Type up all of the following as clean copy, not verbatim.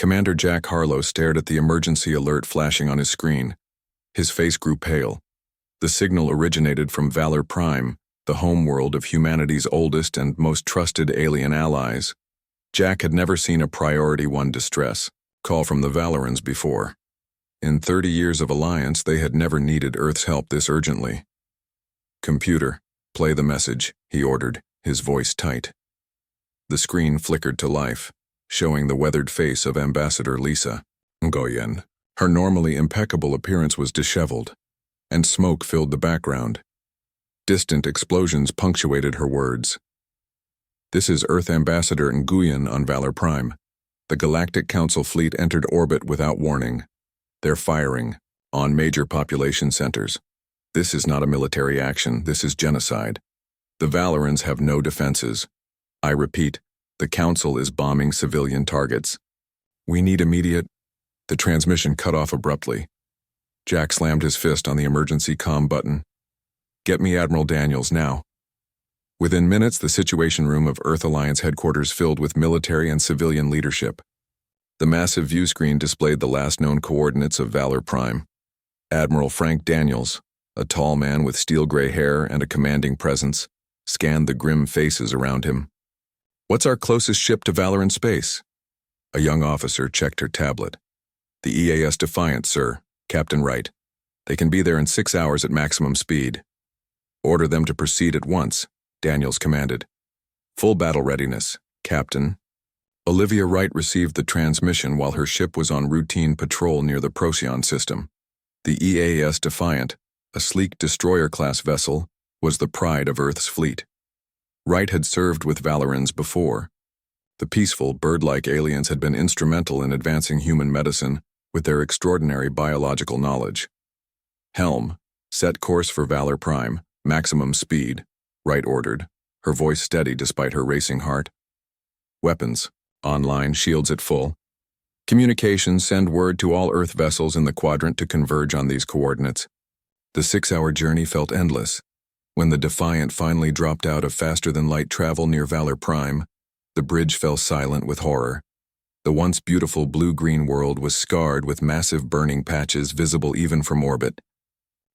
Commander Jack Harlow stared at the emergency alert flashing on his screen. His face grew pale. The signal originated from Valor Prime, the homeworld of humanity's oldest and most trusted alien allies. Jack had never seen a Priority 1 distress call from the Valorans before. In 30 years of alliance, they had never needed Earth's help this urgently. "Computer, play the message," he ordered, his voice tight. The screen flickered to life, showing the weathered face of Ambassador Lisa Ngoyen. Her normally impeccable appearance was disheveled, and smoke filled the background. Distant explosions punctuated her words. "This is Earth Ambassador Nguyen on Valor Prime. The Galactic Council fleet entered orbit without warning. They're firing on major population centers. This is not a military action, this is genocide. The Valorans have no defenses. I repeat, the Council is bombing civilian targets. We need immediate..." The transmission cut off abruptly. Jack slammed his fist on the emergency comm button. "Get me Admiral Daniels now." Within minutes, the Situation Room of Earth Alliance headquarters filled with military and civilian leadership. The massive view screen displayed the last known coordinates of Valor Prime. Admiral Frank Daniels, a tall man with steel-gray hair and a commanding presence, scanned the grim faces around him. "What's our closest ship to Valor in space?" A young officer checked her tablet. "The EAS Defiant, sir, Captain Wright. They can be there in 6 hours at maximum speed." "Order them to proceed at once," Daniels commanded. "Full battle readiness, Captain." Olivia Wright received the transmission while her ship was on routine patrol near the Procyon system. The EAS Defiant, a sleek destroyer-class vessel, was the pride of Earth's fleet. Wright had served with Valorans before. The peaceful, bird-like aliens had been instrumental in advancing human medicine with their extraordinary biological knowledge. "Helm, set course for Valor Prime, maximum speed," Wright ordered, her voice steady despite her racing heart. "Weapons, online, shields at full. Communications, send word to all Earth vessels in the quadrant to converge on these coordinates." The 6-hour journey felt endless. When the Defiant finally dropped out of faster-than-light travel near Valor Prime, the bridge fell silent with horror. The once beautiful blue-green world was scarred with massive burning patches visible even from orbit.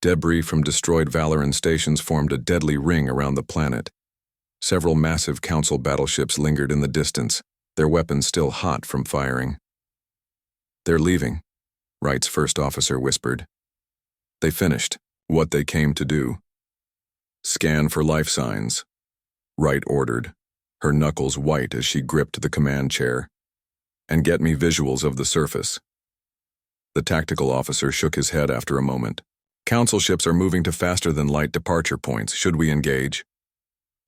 Debris from destroyed Valoran stations formed a deadly ring around the planet. Several massive Council battleships lingered in the distance, their weapons still hot from firing. "They're leaving," Wright's first officer whispered. "They finished what they came to do." "Scan for life signs," Wright ordered, her knuckles white as she gripped the command chair. "And get me visuals of the surface." The tactical officer shook his head after a moment. "Council ships are moving to faster-than-light departure points. Should we engage?"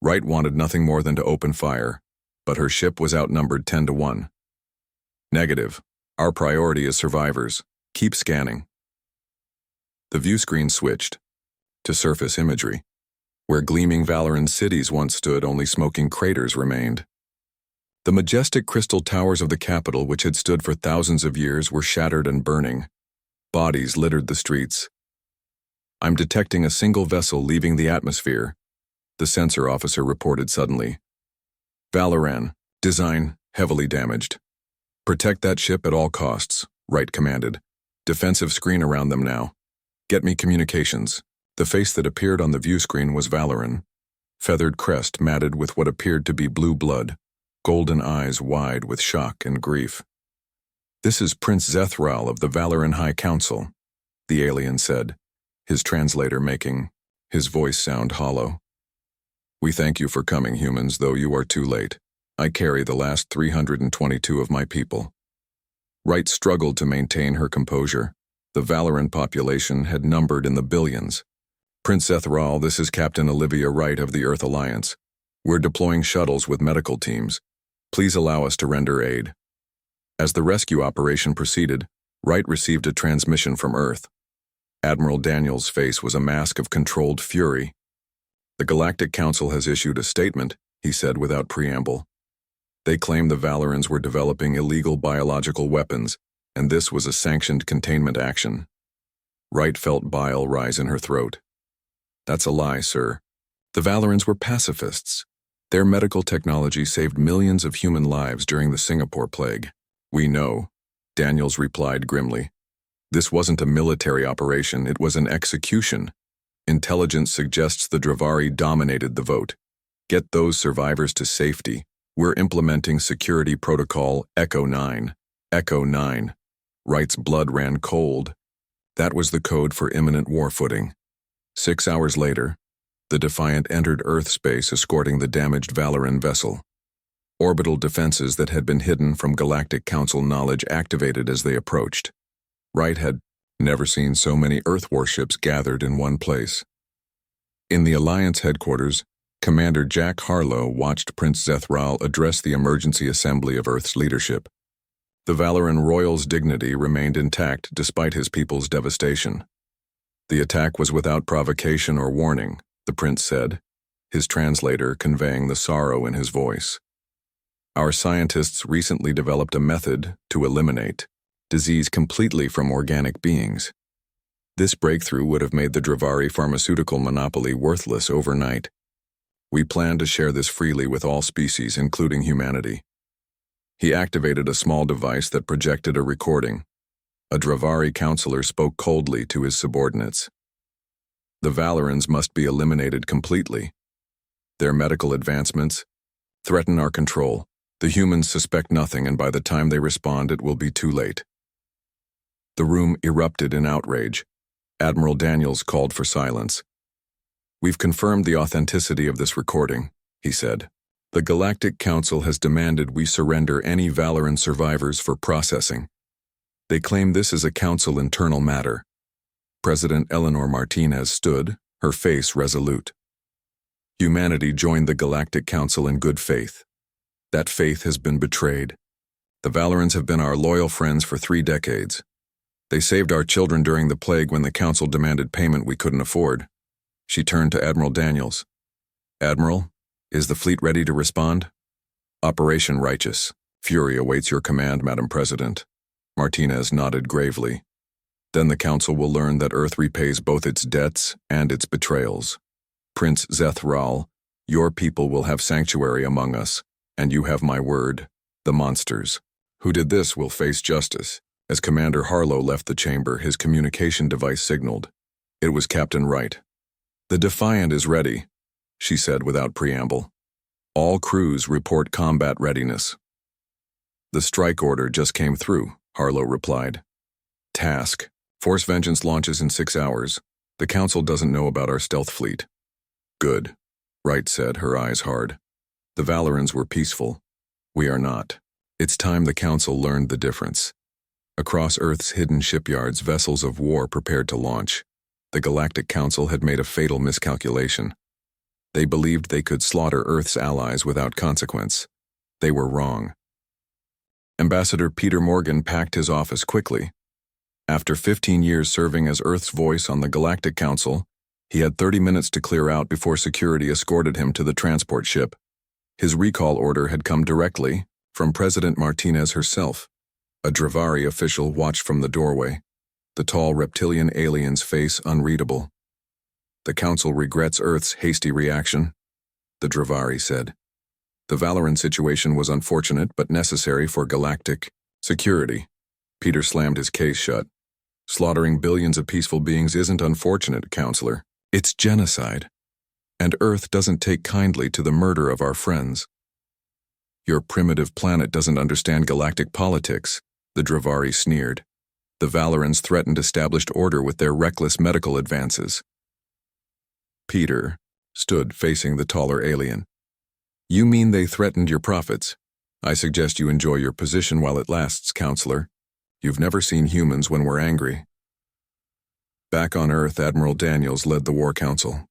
Wright wanted nothing more than to open fire, but her ship was outnumbered 10-1. "Negative. Our priority is survivors. Keep scanning." The view screen switched to surface imagery. Where gleaming Valoran cities once stood, only smoking craters remained. The majestic crystal towers of the capital, which had stood for thousands of years, were shattered and burning. Bodies littered the streets. "I'm detecting a single vessel leaving the atmosphere," the sensor officer reported suddenly. "Valoran, design, heavily damaged. Protect that ship at all costs," Wright commanded. "Defensive screen around them now. Get me communications." The face that appeared on the view screen was Valoran. Feathered crest matted with what appeared to be blue blood, golden eyes wide with shock and grief. "This is Prince Zethral of the Valoran High Council," the alien said, his translator making his voice sound hollow. "We thank you for coming, humans, though you are too late. I carry the last 322 of my people." Wright struggled to maintain her composure. The Valoran population had numbered in the billions. "Prince Zethral, this is Captain Olivia Wright of the Earth Alliance. We're deploying shuttles with medical teams. Please allow us to render aid." As the rescue operation proceeded, Wright received a transmission from Earth. Admiral Daniels' face was a mask of controlled fury. "The Galactic Council has issued a statement," he said without preamble. "They claim the Valorans were developing illegal biological weapons, and this was a sanctioned containment action." Wright felt bile rise in her throat. "That's a lie, sir. The Valorans were pacifists. Their medical technology saved millions of human lives during the Singapore plague. We know," Daniels replied grimly. This wasn't a military operation, it was an execution. Intelligence suggests the Dravari dominated the vote. Get those survivors to safety. We're implementing security protocol Echo 9. Echo 9. Wright's blood ran cold. That was the code for imminent war footing. 6 hours later, the Defiant entered Earth space escorting the damaged Valoran vessel. Orbital defenses that had been hidden from Galactic Council knowledge activated as they approached. Wright had never seen so many Earth warships gathered in one place. In the Alliance headquarters, Commander Jack Harlow watched Prince Zethral address the emergency assembly of Earth's leadership. The Valoran royal's dignity remained intact despite his people's devastation. The attack was without provocation or warning, the prince said, his translator conveying the sorrow in his voice. Our scientists recently developed a method to eliminate disease completely from organic beings. This breakthrough would have made the Dravari pharmaceutical monopoly worthless overnight. We plan to share this freely with all species, including humanity. He activated a small device that projected a recording. A Dravari counselor spoke coldly to his subordinates. The Valorans must be eliminated completely. Their medical advancements threaten our control. The humans suspect nothing, and by the time they respond, it will be too late. The room erupted in outrage. Admiral Daniels called for silence. We've confirmed the authenticity of this recording, he said. The Galactic Council has demanded we surrender any Valoran survivors for processing. They claim this is a council internal matter. President Eleanor Martinez stood, her face resolute. Humanity joined the Galactic Council in good faith. That faith has been betrayed. The Valorans have been our loyal friends for 3 decades. They saved our children during the plague when the Council demanded payment we couldn't afford. She turned to Admiral Daniels. Admiral, is the fleet ready to respond? Operation Righteous. Fury awaits your command, Madam President. Martinez nodded gravely. Then the Council will learn that Earth repays both its debts and its betrayals. Prince Zethral, your people will have sanctuary among us, and you have my word. The monsters who did this will face justice. As Commander Harlow left the chamber, his communication device signaled. It was Captain Wright. The Defiant is ready, she said without preamble. All crews report combat readiness. The strike order just came through, Harlow replied. Task. Force Vengeance launches in 6 hours. The Council doesn't know about our stealth fleet. Good, Wright said, her eyes hard. The Valorans were peaceful. We are not. It's time the Council learned the difference. Across Earth's hidden shipyards, vessels of war prepared to launch. The Galactic Council had made a fatal miscalculation. They believed they could slaughter Earth's allies without consequence. They were wrong. Ambassador Peter Morgan packed his office quickly. After 15 years serving as Earth's voice on the Galactic Council, he had 30 minutes to clear out before security escorted him to the transport ship. His recall order had come directly from President Martinez herself. A Dravari official watched from the doorway, the tall reptilian alien's face unreadable. The Council regrets Earth's hasty reaction, the Dravari said. The Valoran situation was unfortunate but necessary for galactic security. Peter slammed his case shut. Slaughtering billions of peaceful beings isn't unfortunate, Counselor. It's genocide. And Earth doesn't take kindly to the murder of our friends. Your primitive planet doesn't understand galactic politics, the Dravari sneered. The Valorans threatened established order with their reckless medical advances. Peter stood facing the taller alien. You mean they threatened your profits? I suggest you enjoy your position while it lasts, Counselor. You've never seen humans when we're angry. Back on Earth, Admiral Daniels led the War Council.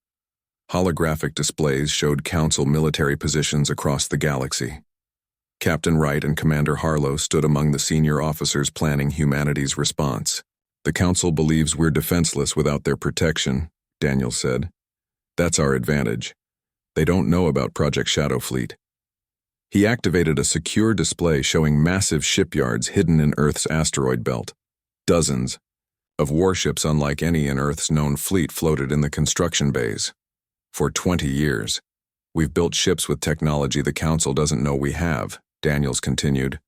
Holographic displays showed Council military positions across the galaxy. Captain Wright and Commander Harlow stood among the senior officers planning humanity's response. The Council believes we're defenseless without their protection, Daniels said. That's our advantage. They don't know about Project Shadow Fleet. He activated a secure display showing massive shipyards hidden in Earth's asteroid belt. Dozens of warships unlike any in Earth's known fleet floated in the construction bays. For 20 years, we've built ships with technology the Council doesn't know we have, Daniels continued.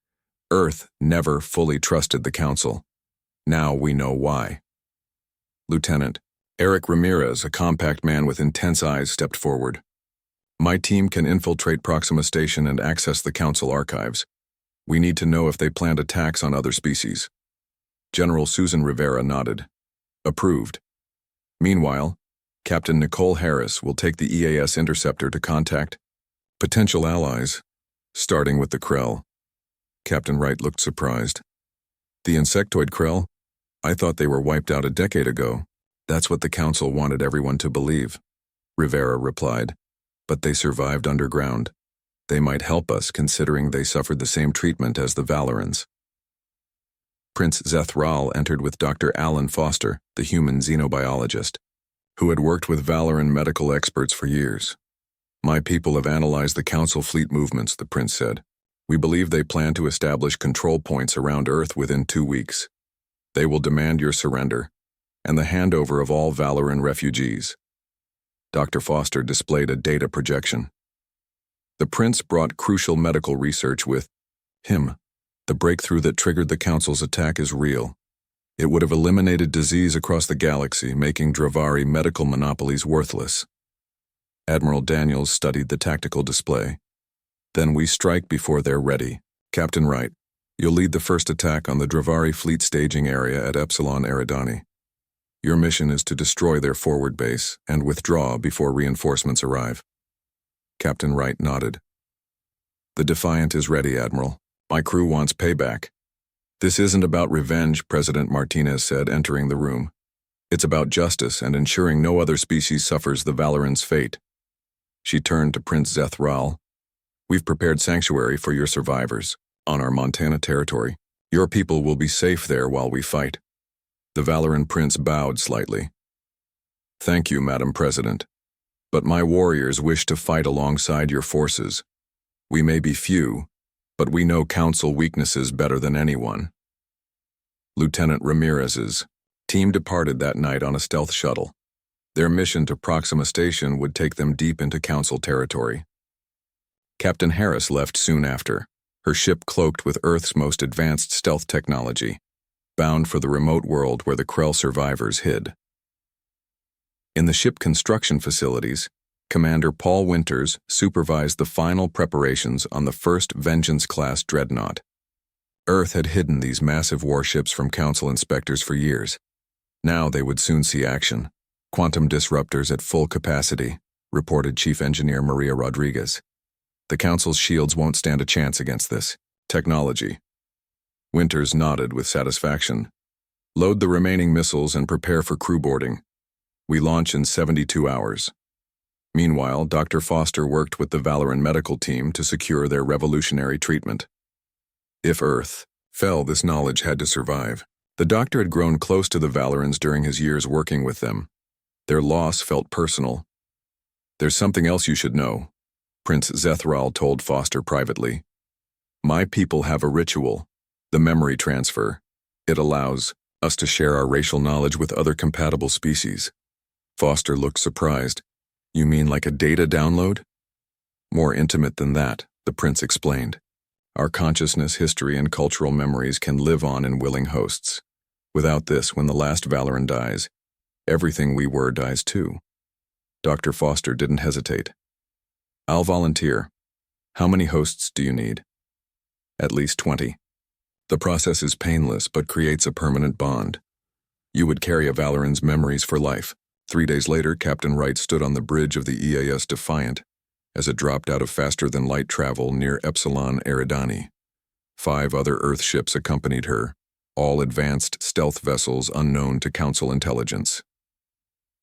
Earth never fully trusted the Council. Now we know why. Lieutenant Eric Ramirez, a compact man with intense eyes, stepped forward. My team can infiltrate Proxima Station and access the Council archives. We need to know if they planned attacks on other species. General Susan Rivera nodded. Approved. Meanwhile, Captain Nicole Harris will take the EAS interceptor to contact potential allies, starting with the Krell. Captain Wright looked surprised. The insectoid Krell? I thought they were wiped out a decade ago. That's what the Council wanted everyone to believe. Rivera replied. But they survived underground. They might help us, considering they suffered the same treatment as the Valorans. Prince Zethral entered with Dr. Alan Foster, the human xenobiologist, who had worked with Valoran medical experts for years. My people have analyzed the Council fleet movements, the prince said. We believe they plan to establish control points around Earth within 2 weeks. They will demand your surrender and the handover of all Valoran refugees. Dr. Foster displayed a data projection. The prince brought crucial medical research with him. The breakthrough that triggered the Council's attack is real. It would have eliminated disease across the galaxy, making Dravari medical monopolies worthless. Admiral Daniels studied the tactical display. Then we strike before they're ready. Captain Wright, you'll lead the first attack on the Dravari fleet staging area at Epsilon Eridani. Your mission is to destroy their forward base and withdraw before reinforcements arrive. Captain Wright nodded. The Defiant is ready, Admiral. My crew wants payback. This isn't about revenge, President Martinez said, entering the room. It's about justice and ensuring no other species suffers the Valorans' fate. She turned to Prince Zethral. We've prepared sanctuary for your survivors on our Montana territory. Your people will be safe there while we fight. The Valoran prince bowed slightly. Thank you, Madam President. But my warriors wish to fight alongside your forces. We may be few, but we know Council weaknesses better than anyone. Lieutenant Ramirez's team departed that night on a stealth shuttle. Their mission to Proxima Station would take them deep into Council territory. Captain Harris left soon after, her ship cloaked with Earth's most advanced stealth technology, bound for the remote world where the Krell survivors hid. In the ship construction facilities, Commander Paul Winters supervised the final preparations on the first Vengeance-class dreadnought. Earth had hidden these massive warships from Council inspectors for years. Now they would soon see action. Quantum disruptors at full capacity, reported Chief Engineer Maria Rodriguez. The Council's shields won't stand a chance against this technology. Winters nodded with satisfaction. Load the remaining missiles and prepare for crew boarding. We launch in 72 hours. Meanwhile, Dr. Foster worked with the Valoran medical team to secure their revolutionary treatment. If Earth fell, this knowledge had to survive. The doctor had grown close to the Valorans during his years working with them. Their loss felt personal. There's something else you should know, Prince Zethral told Foster privately. My people have a ritual, the memory transfer. It allows us to share our racial knowledge with other compatible species. Foster looked surprised. You mean like a data download? More intimate than that, the prince explained. Our consciousness, history, and cultural memories can live on in willing hosts. Without this, when the last Valoran dies, everything we were dies too. Dr. Foster didn't hesitate. I'll volunteer. How many hosts do you need? At least 20. The process is painless but creates a permanent bond. You would carry a Valoran's memories for life. 3 days later, Captain Wright stood on the bridge of the EAS Defiant as it dropped out of faster-than-light travel near Epsilon Eridani. 5 other Earth ships accompanied her, all advanced stealth vessels unknown to Council intelligence.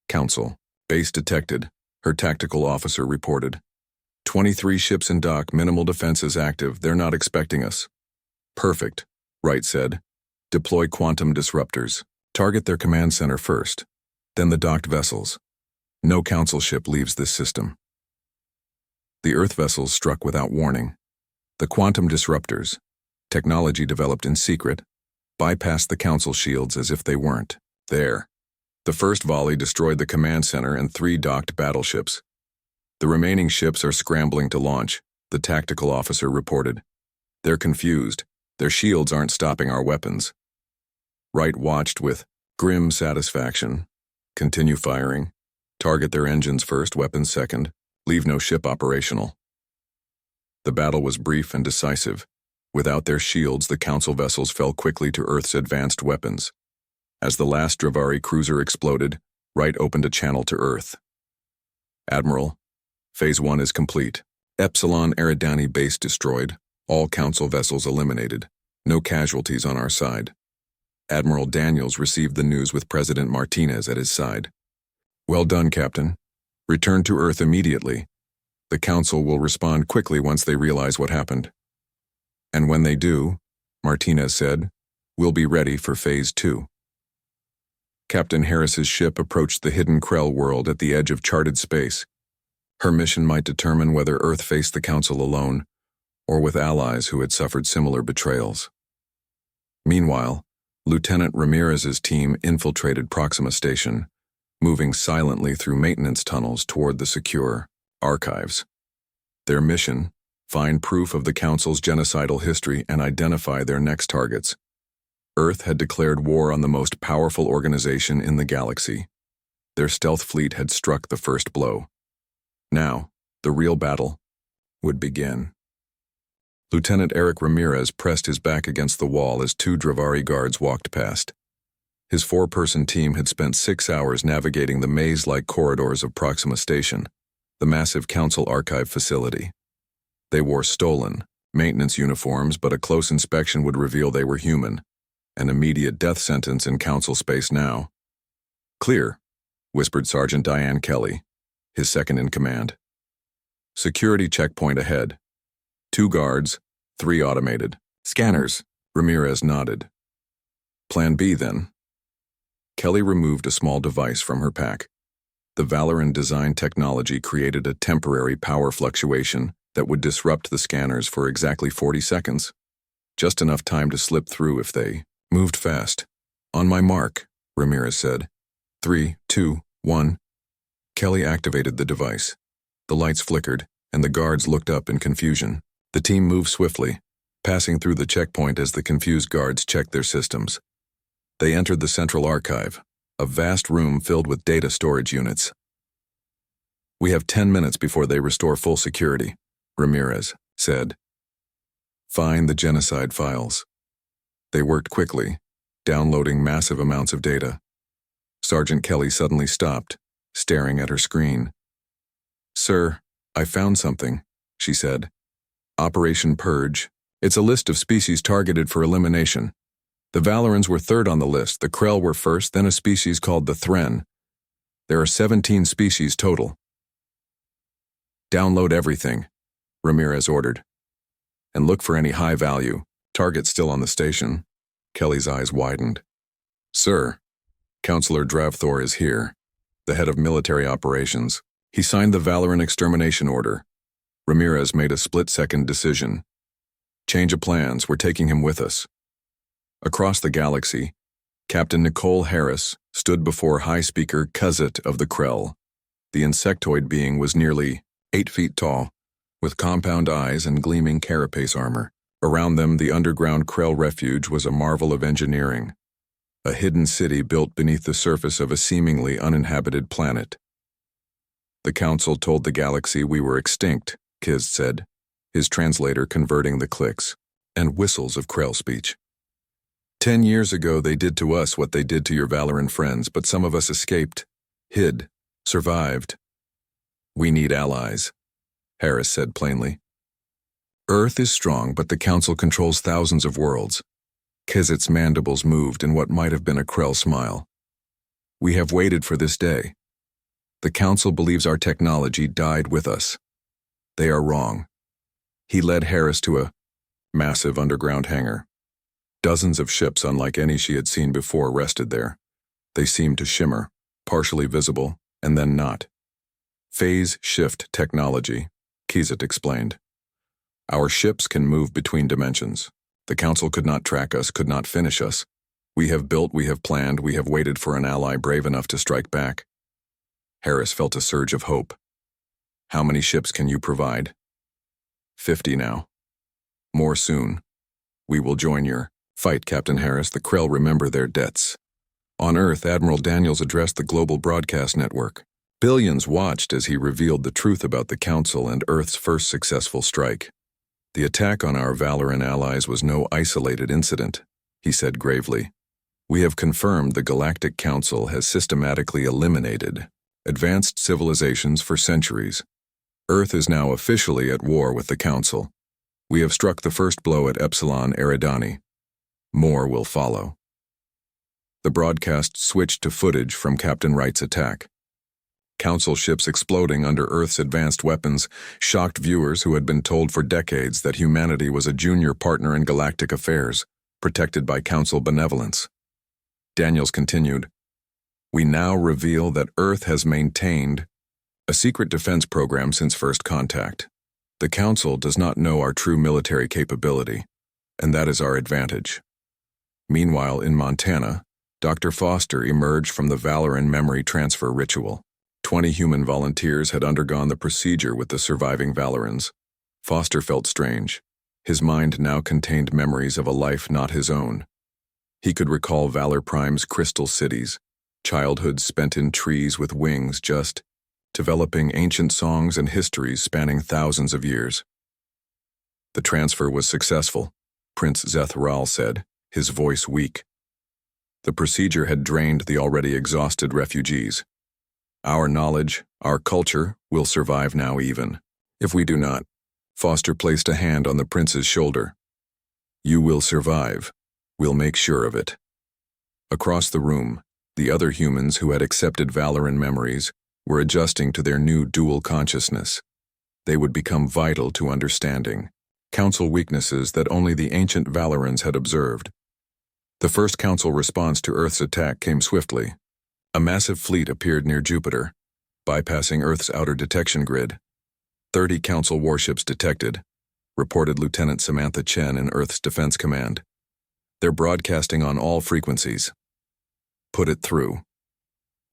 Council. Base detected, her tactical officer reported. 23 ships in dock, minimal defenses active, they're not expecting us. Perfect, Wright said. Deploy quantum disruptors. Target their command center first, then the docked vessels. No Council ship leaves this system. The Earth vessels struck without warning. The quantum disruptors, technology developed in secret, bypassed the Council shields as if they weren't there. The first volley destroyed the command center and 3 docked battleships. The remaining ships are scrambling to launch, the tactical officer reported. They're confused. Their shields aren't stopping our weapons. Wright watched with grim satisfaction. Continue firing. Target their engines first, weapons second. Leave no ship operational. The battle was brief and decisive. Without their shields, the Council vessels fell quickly to Earth's advanced weapons. As the last Dravari cruiser exploded, Wright opened a channel to Earth. Admiral, Phase 1 is complete. Epsilon Eridani base destroyed. All Council vessels eliminated. No casualties on our side. Admiral Daniels received the news with President Martinez at his side. Well done, Captain. Return to Earth immediately. The Council will respond quickly once they realize what happened. And when they do, Martinez said, we'll be ready for Phase 2. Captain Harris's ship approached the hidden Krell world at the edge of charted space. Her mission might determine whether Earth faced the Council alone, or with allies who had suffered similar betrayals. Meanwhile, Lieutenant Ramirez's team infiltrated Proxima Station, moving silently through maintenance tunnels toward the secure archives. Their mission: find proof of the Council's genocidal history and identify their next targets. Earth had declared war on the most powerful organization in the galaxy. Their stealth fleet had struck the first blow. Now, the real battle would begin. Lieutenant Eric Ramirez pressed his back against the wall as two Dravari guards walked past. His four-person team had spent 6 hours navigating the maze-like corridors of Proxima Station, the massive Council archive facility. They wore stolen, maintenance uniforms, but a close inspection would reveal they were human. An immediate death sentence in Council space now. Clear, whispered Sergeant Diane Kelly, his second-in-command. Security checkpoint ahead. 2 guards, 3 automated. Scanners, Ramirez nodded. Plan B, then. Kelly removed a small device from her pack. The Valoran design technology created a temporary power fluctuation that would disrupt the scanners for exactly 40 seconds. Just enough time to slip through if they moved fast. On my mark, Ramirez said. 3, 2, 1. Kelly activated the device. The lights flickered, and the guards looked up in confusion. The team moved swiftly, passing through the checkpoint as the confused guards checked their systems. They entered the central archive, a vast room filled with data storage units. We have 10 minutes before they restore full security, Ramirez said. Find the genocide files. They worked quickly, downloading massive amounts of data. Sergeant Kelly suddenly stopped, staring at her screen. Sir, I found something, she said. Operation Purge. It's a list of species targeted for elimination. The Valorans were third on the list, the Krell were first, then a species called the Thren. There are 17 species total. Download everything, Ramirez ordered. And look for any high value. Target still on the station. Kelly's eyes widened. Sir, Counselor Dravthor is here, the head of military operations. He signed the Valoran extermination order. Ramirez made a split-second decision. Change of plans, we're taking him with us. Across the galaxy, Captain Nicole Harris stood before High Speaker Kuzet of the Krell. The insectoid being was nearly 8 feet tall, with compound eyes and gleaming carapace armor. Around them, the underground Krell refuge was a marvel of engineering, a hidden city built beneath the surface of a seemingly uninhabited planet. The Council told the galaxy we were extinct, Kiz said, his translator converting the clicks and whistles of Krell speech. 10 years ago they did to us what they did to your Valoran friends, but some of us escaped, hid, survived. We need allies, Harris said plainly. Earth is strong, but the Council controls thousands of worlds. Kizet's mandibles moved in what might have been a Krell smile. We have waited for this day. The Council believes our technology died with us. They are wrong. He led Harris to a massive underground hangar. Dozens of ships unlike any she had seen before rested there. They seemed to shimmer, partially visible, and then not. Phase shift technology, Kizet explained. Our ships can move between dimensions. The Council could not track us, could not finish us. We have built, we have planned, we have waited for an ally brave enough to strike back. Harris felt a surge of hope. How many ships can you provide? 50 now. More soon. We will join your fight, Captain Harris. The Krell remember their debts. On Earth, Admiral Daniels addressed the global broadcast network. Billions watched as he revealed the truth about the Council and Earth's first successful strike. The attack on our Valoran allies was no isolated incident, he said gravely. We have confirmed the Galactic Council has systematically eliminated advanced civilizations for centuries. Earth is now officially at war with the Council. We have struck the first blow at Epsilon Eridani. More will follow. The broadcast switched to footage from Captain Wright's attack. Council ships exploding under Earth's advanced weapons shocked viewers who had been told for decades that humanity was a junior partner in galactic affairs, protected by Council benevolence. Daniels continued, "We now reveal that Earth has maintained a secret defense program since first contact. The Council does not know our true military capability, and that is our advantage." Meanwhile, in Montana, Dr. Foster emerged from the Valoran memory transfer ritual. 20 human volunteers had undergone the procedure with the surviving Valorans. Foster felt strange. His mind now contained memories of a life not his own. He could recall Valor Prime's crystal cities, childhood spent in trees with wings, just developing ancient songs and histories spanning thousands of years. The transfer was successful, Prince Zethral said, his voice weak. The procedure had drained the already exhausted refugees. Our knowledge, our culture, will survive now even. If we do not, Foster placed a hand on the prince's shoulder. You will survive. We'll make sure of it. Across the room, the other humans who had accepted Valoran memories were adjusting to their new dual consciousness. They would become vital to understanding Council weaknesses that only the ancient Valorans had observed. The first Council response to Earth's attack came swiftly. A massive fleet appeared near Jupiter, bypassing Earth's outer detection grid. 30 Council warships detected, reported Lieutenant Samantha Chen in Earth's Defense Command. They're broadcasting on all frequencies. Put it through.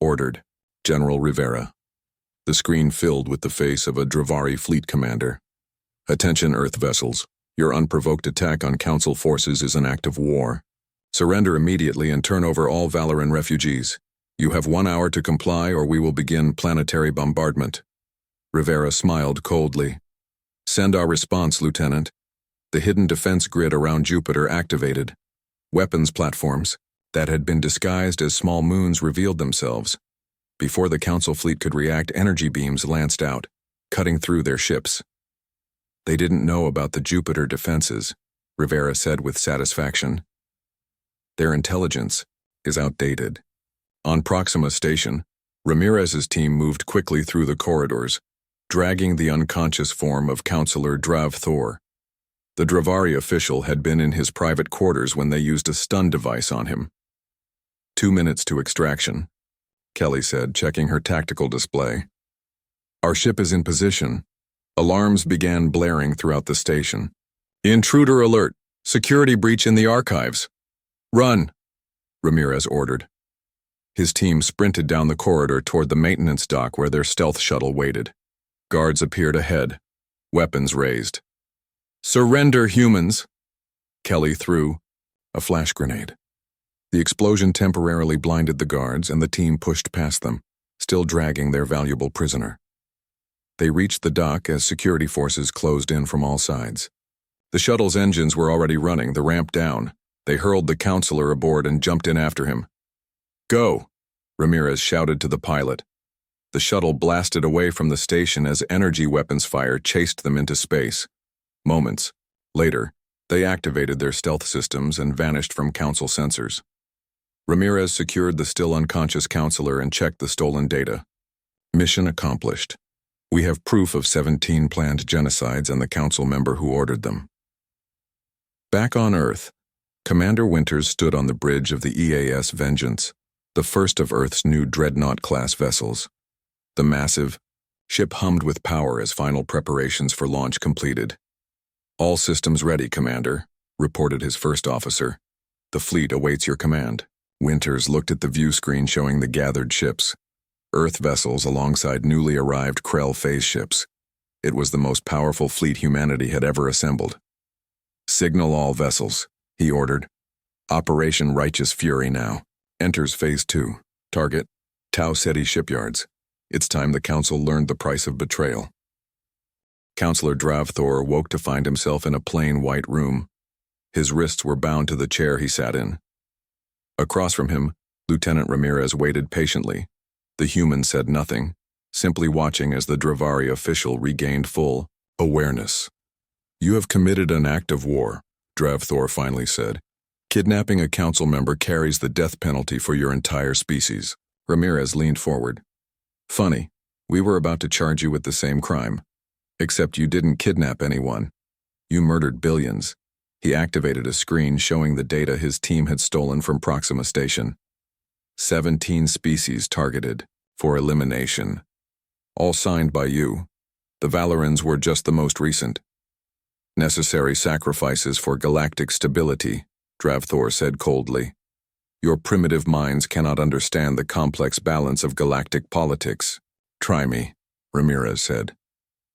Ordered, General Rivera. The screen filled with the face of a Dravari fleet commander. Attention, Earth vessels. Your unprovoked attack on Council forces is an act of war. Surrender immediately and turn over all Valoran refugees. You have 1 hour to comply or we will begin planetary bombardment. Rivera smiled coldly. Send our response, Lieutenant. The hidden defense grid around Jupiter activated. Weapons platforms that had been disguised as small moons revealed themselves. Before the Council fleet could react, energy beams lanced out, cutting through their ships. They didn't know about the Jupiter defenses, Rivera said with satisfaction. Their intelligence is outdated. On Proxima Station, Ramirez's team moved quickly through the corridors, dragging the unconscious form of Counselor Drav Thor. The Dravari official had been in his private quarters when they used a stun device on him. 2 minutes to extraction, Kelly said, checking her tactical display. Our ship is in position. Alarms began blaring throughout the station. Intruder alert! Security breach in the archives! Run! Ramirez ordered. His team sprinted down the corridor toward the maintenance dock where their stealth shuttle waited. Guards appeared ahead, weapons raised. Surrender, humans! Kelly threw a flash grenade. The explosion temporarily blinded the guards and the team pushed past them, still dragging their valuable prisoner. They reached the dock as security forces closed in from all sides. The shuttle's engines were already running, the ramp down. They hurled the counselor aboard and jumped in after him. Go! Ramirez shouted to the pilot. The shuttle blasted away from the station as energy weapons fire chased them into space. Moments later, they activated their stealth systems and vanished from Council sensors. Ramirez secured the still unconscious counselor and checked the stolen data. Mission accomplished. We have proof of 17 planned genocides and the Council member who ordered them. Back on Earth, Commander Winters stood on the bridge of the EAS Vengeance, the first of Earth's new Dreadnought-class vessels. The massive ship hummed with power as final preparations for launch completed. All systems ready, Commander, reported his first officer. The fleet awaits your command. Winters looked at the view screen showing the gathered ships. Earth vessels alongside newly arrived Krell phase ships. It was the most powerful fleet humanity had ever assembled. Signal all vessels, he ordered. Operation Righteous Fury now. Enters Phase 2. Target, Tau Ceti shipyards. It's time the Council learned the price of betrayal. Counselor Dravthor woke to find himself in a plain white room. His wrists were bound to the chair he sat in. Across from him, Lieutenant Ramirez waited patiently. The human said nothing, simply watching as the Dravari official regained full awareness. You have committed an act of war, Dravthor finally said. Kidnapping a council member carries the death penalty for your entire species. Ramirez leaned forward. Funny, we were about to charge you with the same crime. Except you didn't kidnap anyone. You murdered billions. He activated a screen showing the data his team had stolen from Proxima Station. 17 species targeted for elimination. All signed by you. The Valorans were just the most recent. Necessary sacrifices for galactic stability, Dravthor said coldly. Your primitive minds cannot understand the complex balance of galactic politics. Try me, Ramirez said.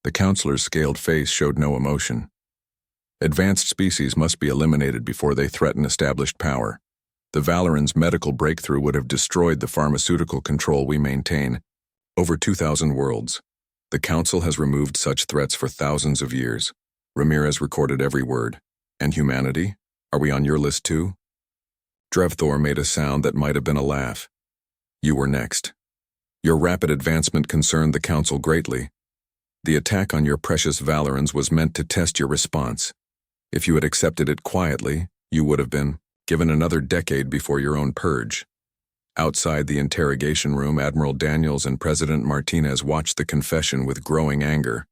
The counselor's scaled face showed no emotion. Advanced species must be eliminated before they threaten established power. The Valorans' medical breakthrough would have destroyed the pharmaceutical control we maintain. Over 2,000 worlds. The Council has removed such threats for thousands of years. Ramirez recorded every word. And humanity? Are we on your list too? Dravthor made a sound that might have been a laugh. You were next. Your rapid advancement concerned the Council greatly. The attack on your precious Valorans was meant to test your response. If you had accepted it quietly, you would have been given another decade before your own purge. Outside the interrogation room, Admiral Daniels and President Martinez watched the confession with growing anger.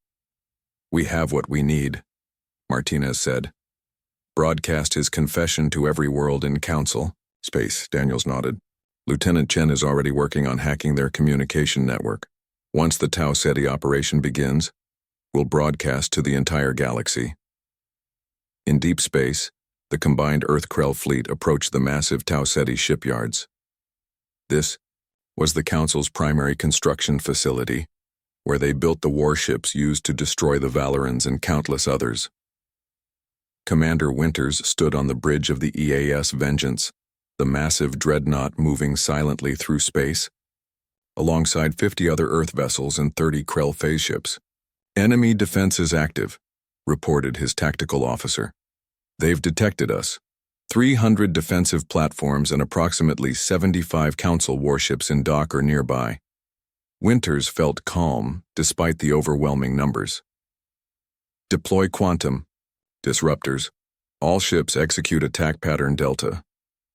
We have what we need, Martinez said. Broadcast his confession to every world in Council. Space, Daniels nodded. Lieutenant Chen is already working on hacking their communication network. Once the Tau Ceti operation begins, we'll broadcast to the entire galaxy. In deep space, the combined Earth-Krell fleet approached the massive Tau Ceti shipyards. This was the Council's primary construction facility, where they built the warships used to destroy the Valorans and countless others. Commander Winters stood on the bridge of the EAS Vengeance, the massive dreadnought moving silently through space, alongside 50 other Earth vessels and 30 Krell phase ships. Enemy defenses active, reported his tactical officer. They've detected us. 300 defensive platforms and approximately 75 Council warships in dock or nearby. Winters felt calm despite the overwhelming numbers. Deploy Quantum. Disruptors. All ships execute attack pattern Delta.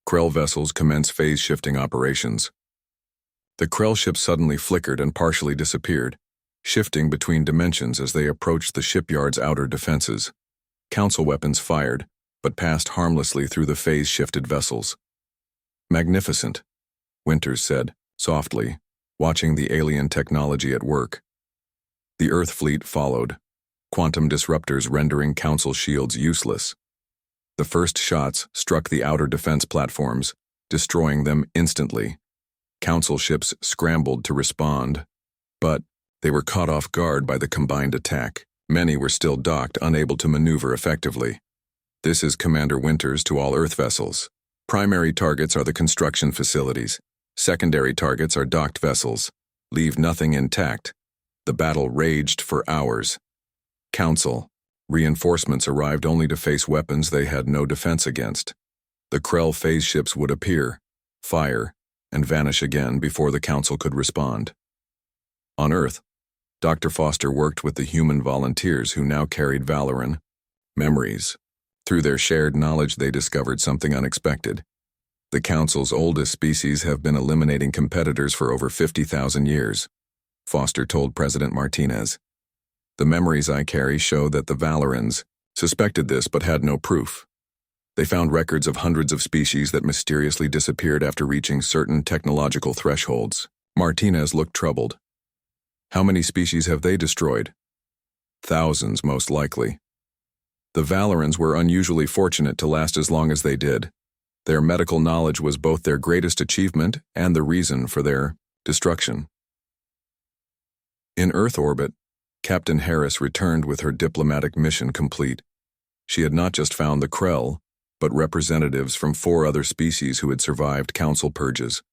Krell vessels commence phase-shifting operations. The Krell ship suddenly flickered and partially disappeared, shifting between dimensions as they approached the shipyard's outer defenses. Council weapons fired, but passed harmlessly through the phase-shifted vessels. Magnificent, Winters said, softly, watching the alien technology at work. The Earth fleet followed, quantum disruptors rendering Council shields useless. The first shots struck the outer defense platforms, destroying them instantly. Council ships scrambled to respond, but they were caught off guard by the combined attack. Many were still docked, unable to maneuver effectively. This is Commander Winters to all Earth vessels. Primary targets are the construction facilities. Secondary targets are docked vessels. Leave nothing intact. The battle raged for hours. Council. Reinforcements arrived only to face weapons they had no defense against. The Krell phase ships would appear, fire, and vanish again before the Council could respond. On Earth, Dr. Foster worked with the human volunteers who now carried Valoran memories. Through their shared knowledge, they discovered something unexpected. The Council's oldest species have been eliminating competitors for over 50,000 years, Foster told President Martinez. The memories I carry show that the Valorans suspected this but had no proof. They found records of hundreds of species that mysteriously disappeared after reaching certain technological thresholds. Martinez looked troubled. How many species have they destroyed? Thousands, most likely. The Valorans were unusually fortunate to last as long as they did. Their medical knowledge was both their greatest achievement and the reason for their destruction. In Earth orbit, Captain Harris returned with her diplomatic mission complete. She had not just found the Krell, but representatives from 4 other species who had survived council purges: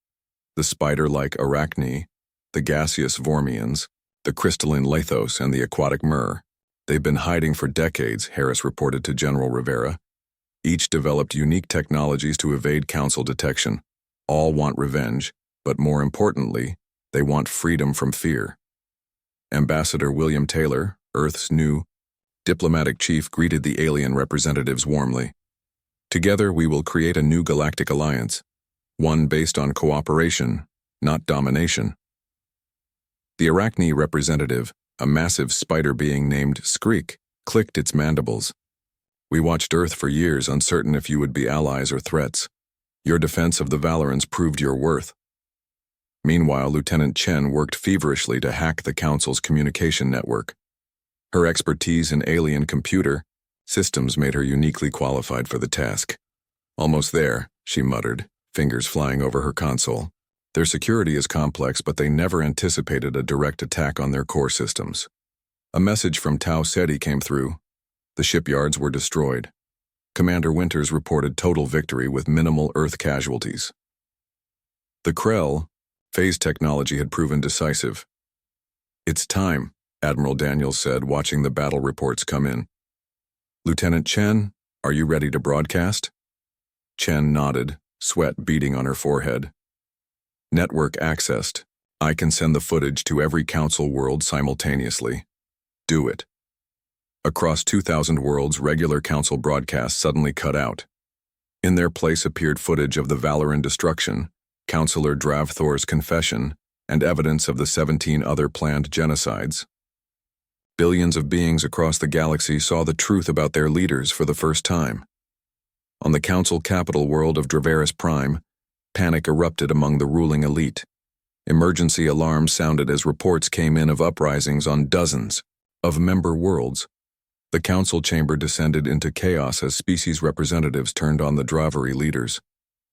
the spider-like Arachne, the gaseous Vormians, the crystalline Lathos, and the aquatic Myrrh. They've been hiding for decades, Harris reported to General Rivera. Each developed unique technologies to evade council detection. All want revenge, but more importantly, they want freedom from fear. Ambassador William Taylor, Earth's new diplomatic chief, greeted the alien representatives warmly. Together we will create a new galactic alliance, one based on cooperation, not domination. The Arachne representative, a massive spider being named Skreek, clicked its mandibles. We watched Earth for years, uncertain if you would be allies or threats. Your defense of the Valorans proved your worth. Meanwhile, Lieutenant Chen worked feverishly to hack the Council's communication network. Her expertise in alien computer systems made her uniquely qualified for the task. Almost there, she muttered, fingers flying over her console. Their security is complex, but they never anticipated a direct attack on their core systems. A message from Tau Ceti came through. The shipyards were destroyed. Commander Winters reported total victory with minimal Earth casualties. The Krell phase technology had proven decisive. "It's time," Admiral Daniels said, watching the battle reports come in. "Lieutenant Chen, are you ready to broadcast?" Chen nodded, sweat beading on her forehead. "Network accessed. I can send the footage to every Council world simultaneously. Do it." Across 2,000 worlds, regular Council broadcasts suddenly cut out. In their place appeared footage of the Valoran destruction, Councillor Dravthor's confession, and evidence of the 17 other planned genocides. Billions of beings across the galaxy saw the truth about their leaders for the first time. On the Council capital world of Draveris Prime, panic erupted among the ruling elite. Emergency alarms sounded as reports came in of uprisings on dozens of member worlds. The Council chamber descended into chaos as species representatives turned on the Dravari leaders.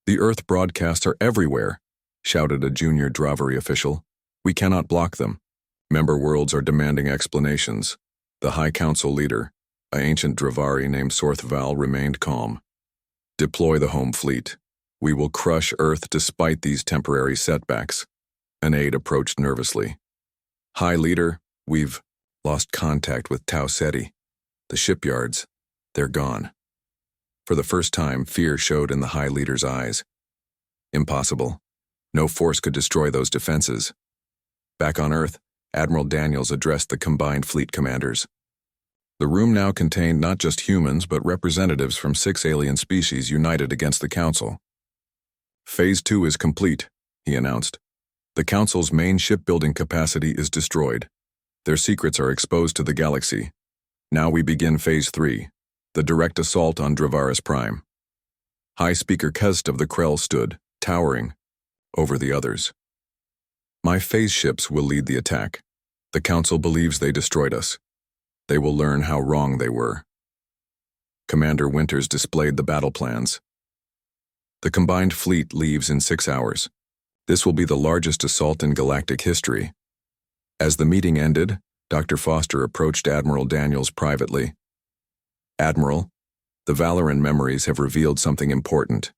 "The Earth broadcasts are everywhere," shouted a junior Dravari official. "We cannot block them. Member worlds are demanding explanations." The High Council leader, an ancient Dravari named Sorthval, remained calm. "Deploy the home fleet. We will crush Earth despite these temporary setbacks." An aide approached nervously. "High Leader, we've lost contact with Tau Ceti. The shipyards, they're gone." For the first time, fear showed in the High Leader's eyes. "Impossible. No force could destroy those defenses." Back on Earth, Admiral Daniels addressed the combined fleet commanders. The room now contained not just humans, but representatives from 6 alien species united against the Council. "Phase 2 is complete," he announced. "The Council's main shipbuilding capacity is destroyed. Their secrets are exposed to the galaxy. Now we begin Phase 3, the direct assault on Draveris Prime." High Speaker Kest of the Krell stood, towering, over the others. "My phase ships will lead the attack. The Council believes they destroyed us. They will learn how wrong they were." Commander Winters displayed the battle plans. "The combined fleet leaves in 6 hours. This will be the largest assault in galactic history." As the meeting ended, Dr. Foster approached Admiral Daniels privately. "Admiral, the Valoran memories have revealed something important.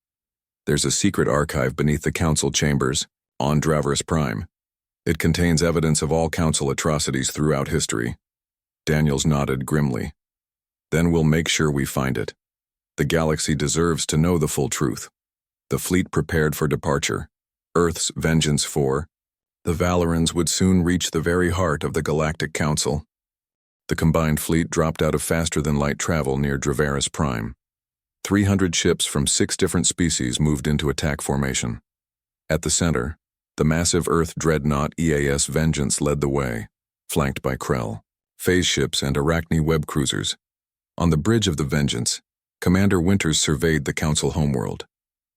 There's a secret archive beneath the Council chambers, on Draveris Prime. It contains evidence of all Council atrocities throughout history." Daniels nodded grimly. "Then we'll make sure we find it. The galaxy deserves to know the full truth." The fleet prepared for departure. Earth's vengeance for the Valorans would soon reach the very heart of the Galactic Council. The combined fleet dropped out of faster-than-light travel near Draveris Prime. 300 ships from 6 different species moved into attack formation. At the center, the massive Earth dreadnought EAS Vengeance led the way, flanked by Krell, phase ships, and Arachne web cruisers. On the bridge of the Vengeance, Commander Winters surveyed the Council homeworld.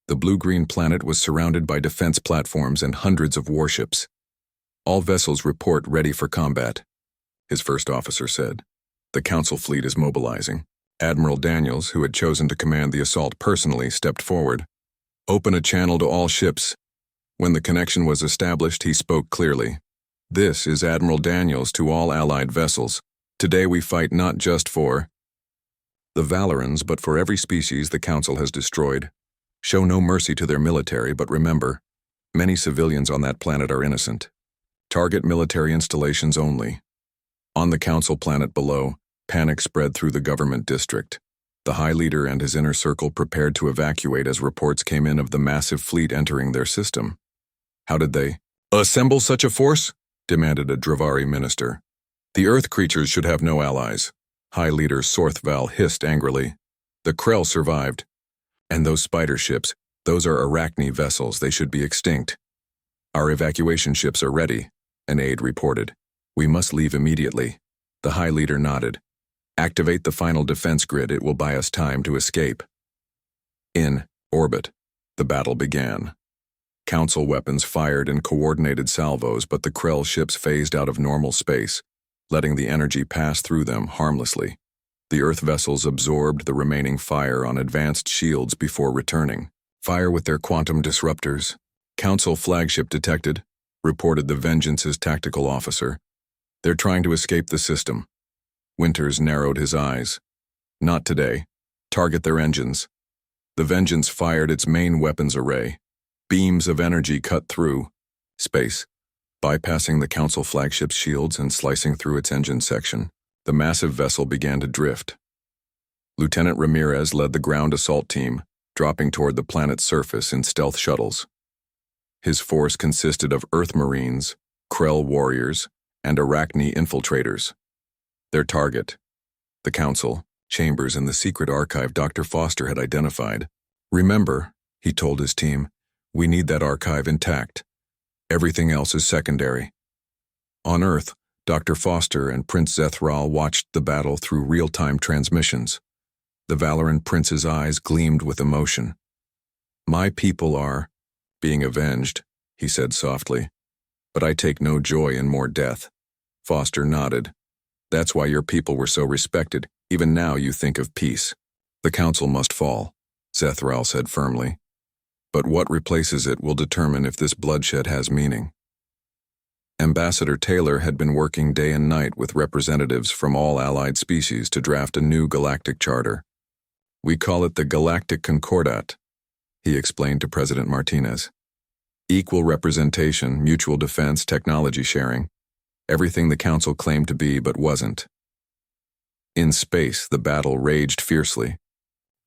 The blue-green planet was surrounded by defense platforms and hundreds of warships. "All vessels report ready for combat," his first officer said. "The Council fleet is mobilizing." Admiral Daniels, who had chosen to command the assault personally, stepped forward. "Open a channel to all ships." When the connection was established, he spoke clearly. "This is Admiral Daniels to all Allied vessels. Today we fight not just for The Valorans, but for every species the Council has destroyed. Show no mercy to their military, but remember, many civilians on that planet are innocent. Target military installations only. On the Council planet below, panic spread through the government district. The High Leader and his inner circle prepared to evacuate as reports came in of the massive fleet entering their system. How did they assemble such a force? Demanded a Dravari minister. The Earth creatures should have no allies. High Leader Sorthval hissed angrily. The Krell survived. And those spider ships, those are Arachne vessels, they should be extinct. Our evacuation ships are ready, an aide reported. We must leave immediately. The High Leader nodded. Activate the final defense grid, it will buy us time to escape. In orbit, the battle began. Council weapons fired in coordinated salvos, but the Krell ships phased out of normal space, letting the energy pass through them harmlessly. The Earth vessels absorbed the remaining fire on advanced shields before returning. Fire with their quantum disruptors. Council flagship detected, reported the Vengeance's tactical officer. They're trying to escape the system. Winters narrowed his eyes. Not today. Target their engines. The Vengeance fired its main weapons array. Beams of energy cut through space, bypassing the Council flagship's shields and slicing through its engine section. The massive vessel began to drift. Lieutenant Ramirez led the ground assault team, dropping toward the planet's surface in stealth shuttles. His force consisted of Earth Marines, Krell warriors, and Arachne infiltrators. Their target, the Council, chambers in the secret archive Dr. Foster had identified. Remember, he told his team, we need that archive intact. Everything else is secondary. On Earth, Dr. Foster and Prince Zethral watched the battle through real-time transmissions. The Valoran prince's eyes gleamed with emotion. My people are being avenged, he said softly. But I take no joy in more death. Foster nodded. That's why your people were so respected. Even now you think of peace. The Council must fall, Zethral said firmly. But what replaces it will determine if this bloodshed has meaning. Ambassador Taylor had been working day and night with representatives from all allied species to draft a new galactic charter. We call it the Galactic Concordat, he explained to President Martinez. Equal representation, mutual defense, technology sharing. Everything the Council claimed to be but wasn't. In space, the battle raged fiercely.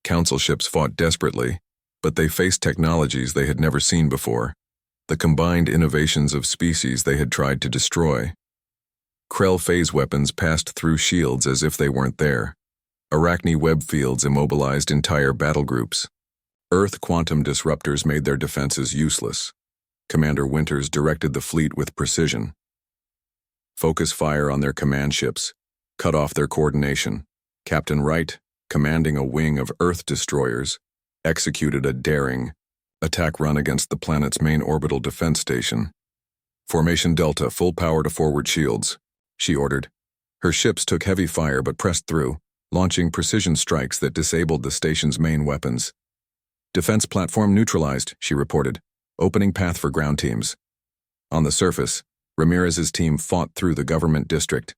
Council ships fought desperately, but they faced technologies they had never seen before, the combined innovations of species they had tried to destroy. Krell phase weapons passed through shields as if they weren't there. Arachne web fields immobilized entire battle groups. Earth quantum disruptors made their defenses useless. Commander Winters directed the fleet with precision. Focus fire on their command ships, cut off their coordination. Captain Wright, commanding a wing of Earth destroyers, executed a daring attack run against the planet's main orbital defense station. Formation Delta, full power to forward shields, she ordered. Her ships took heavy fire but pressed through, launching precision strikes that disabled the station's main weapons. Defense platform neutralized, she reported, opening path for ground teams. On the surface, Ramirez's team fought through the government district.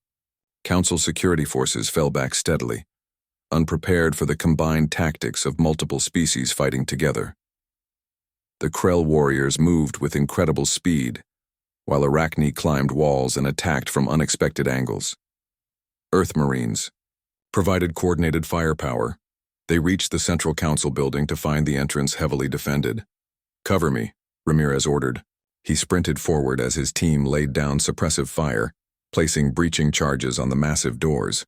Council security forces fell back steadily, unprepared for the combined tactics of multiple species fighting together. The Krell warriors moved with incredible speed, while Arachne climbed walls and attacked from unexpected angles. Earth Marines provided coordinated firepower. They reached the Central Council building to find the entrance heavily defended. Cover me, Ramirez ordered. He sprinted forward as his team laid down suppressive fire, placing breaching charges on the massive doors.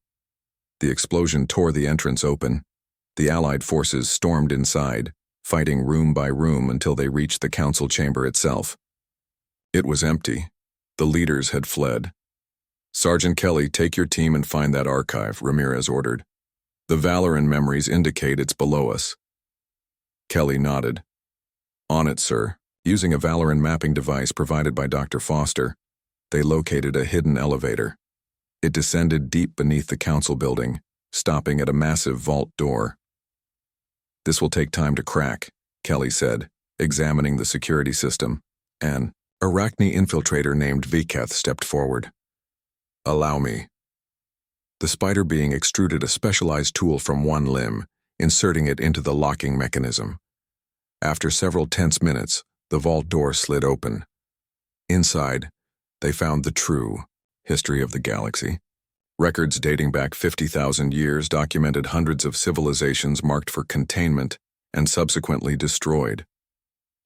The explosion tore the entrance open. The Allied forces stormed inside, fighting room by room until they reached the Council chamber itself. It was empty. The leaders had fled. Sergeant Kelly, take your team and find that archive, Ramirez ordered. The Valoran memories indicate it's below us. Kelly nodded. On it, sir. Using a Valoran mapping device provided by Dr. Foster, they located a hidden elevator. It descended deep beneath the Council building, stopping at a massive vault door. This will take time to crack, Kelly said, examining the security system. An Arachne infiltrator named Viketh stepped forward. Allow me. The spider being extruded a specialized tool from one limb, inserting it into the locking mechanism. After several tense minutes, the vault door slid open. Inside, they found the true history of the galaxy. Records dating back 50,000 years documented hundreds of civilizations marked for containment and subsequently destroyed.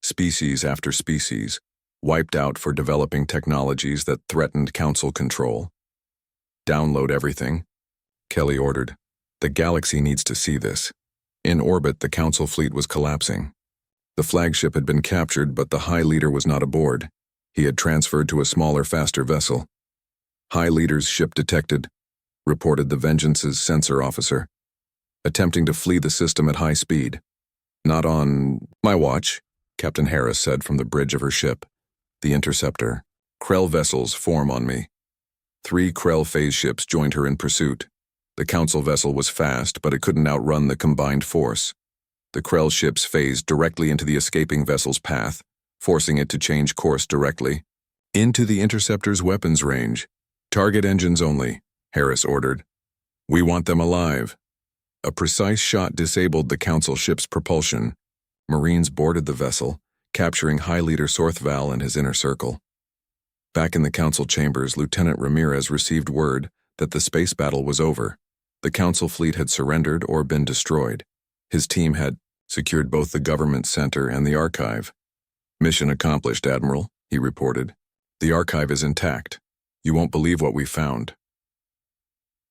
Species after species, wiped out for developing technologies that threatened Council control. Download everything, Kelly ordered. The galaxy needs to see this. In orbit, the Council fleet was collapsing. The flagship had been captured, but the High Leader was not aboard. He had transferred to a smaller, faster vessel. High Leader's ship detected, reported the Vengeance's sensor officer, attempting to flee the system at high speed. Not on my watch, Captain Harris said from the bridge of her ship. The Interceptor. Krell vessels form on me. 3 Krell phase ships joined her in pursuit. The Council vessel was fast, but it couldn't outrun the combined force. The Krell ships phased directly into the escaping vessel's path, forcing it to change course directly into the Interceptor's weapons range. Target engines only, Harris ordered. We want them alive. A precise shot disabled the Council ship's propulsion. Marines boarded the vessel, capturing High Leader Sorthval and his inner circle. Back in the Council chambers, Lieutenant Ramirez received word that the space battle was over. The Council fleet had surrendered or been destroyed. His team had secured both the government center and the archive. Mission accomplished, Admiral, he reported. The archive is intact. You won't believe what we found.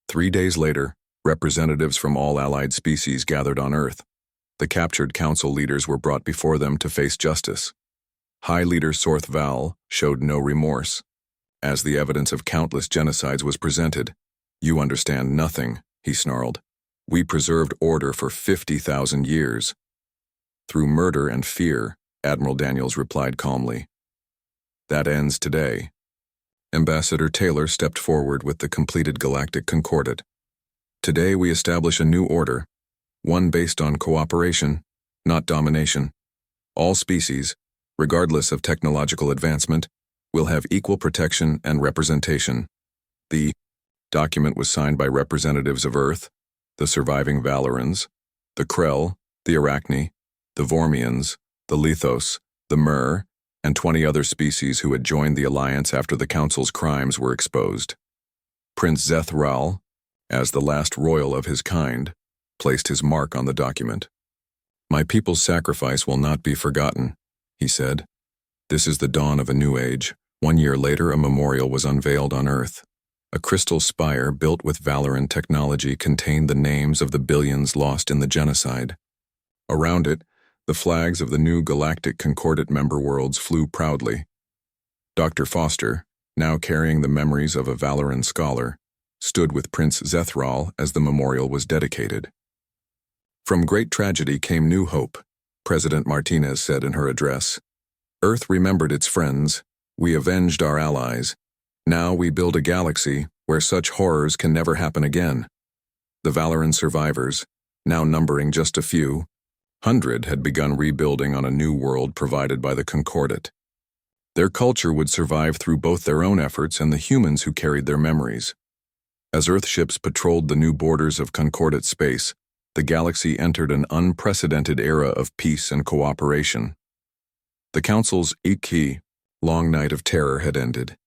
3 days later, representatives from all allied species gathered on Earth. The captured Council leaders were brought before them to face justice. High Leader Sorthval showed no remorse. As the evidence of countless genocides was presented, "You understand nothing," he snarled. "We preserved order for 50,000 years. Through murder and fear," Admiral Daniels replied calmly. "That ends today." Ambassador Taylor stepped forward with the completed Galactic Concordat. "Today we establish a new order, one based on cooperation, not domination. All species, regardless of technological advancement, will have equal protection and representation." The document was signed by representatives of Earth, the surviving Valorans, the Krell, the Arachne, the Vormians, the Lithos, the Mer, and 20 other species who had joined the Alliance after the Council's crimes were exposed. Prince Zethral, as the last royal of his kind, placed his mark on the document. "My people's sacrifice will not be forgotten," he said. "This is the dawn of a new age." 1 year later, a memorial was unveiled on Earth. A crystal spire built with Valoran technology contained the names of the billions lost in the genocide. Around it, the flags of the new Galactic Concordat member worlds flew proudly. Dr. Foster, now carrying the memories of a Valoran scholar, stood with Prince Zethral as the memorial was dedicated. "From great tragedy came new hope," President Martinez said in her address. "Earth remembered its friends. We avenged our allies. Now we build a galaxy where such horrors can never happen again." The Valoran survivors, now numbering just a few, 100, had begun rebuilding on a new world provided by the Concordat. Their culture would survive through both their own efforts and the humans who carried their memories. As Earth ships patrolled the new borders of Concordat space, the galaxy entered an unprecedented era of peace and cooperation. The Council's long night of terror had ended.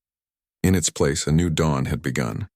In its place, a new dawn had begun.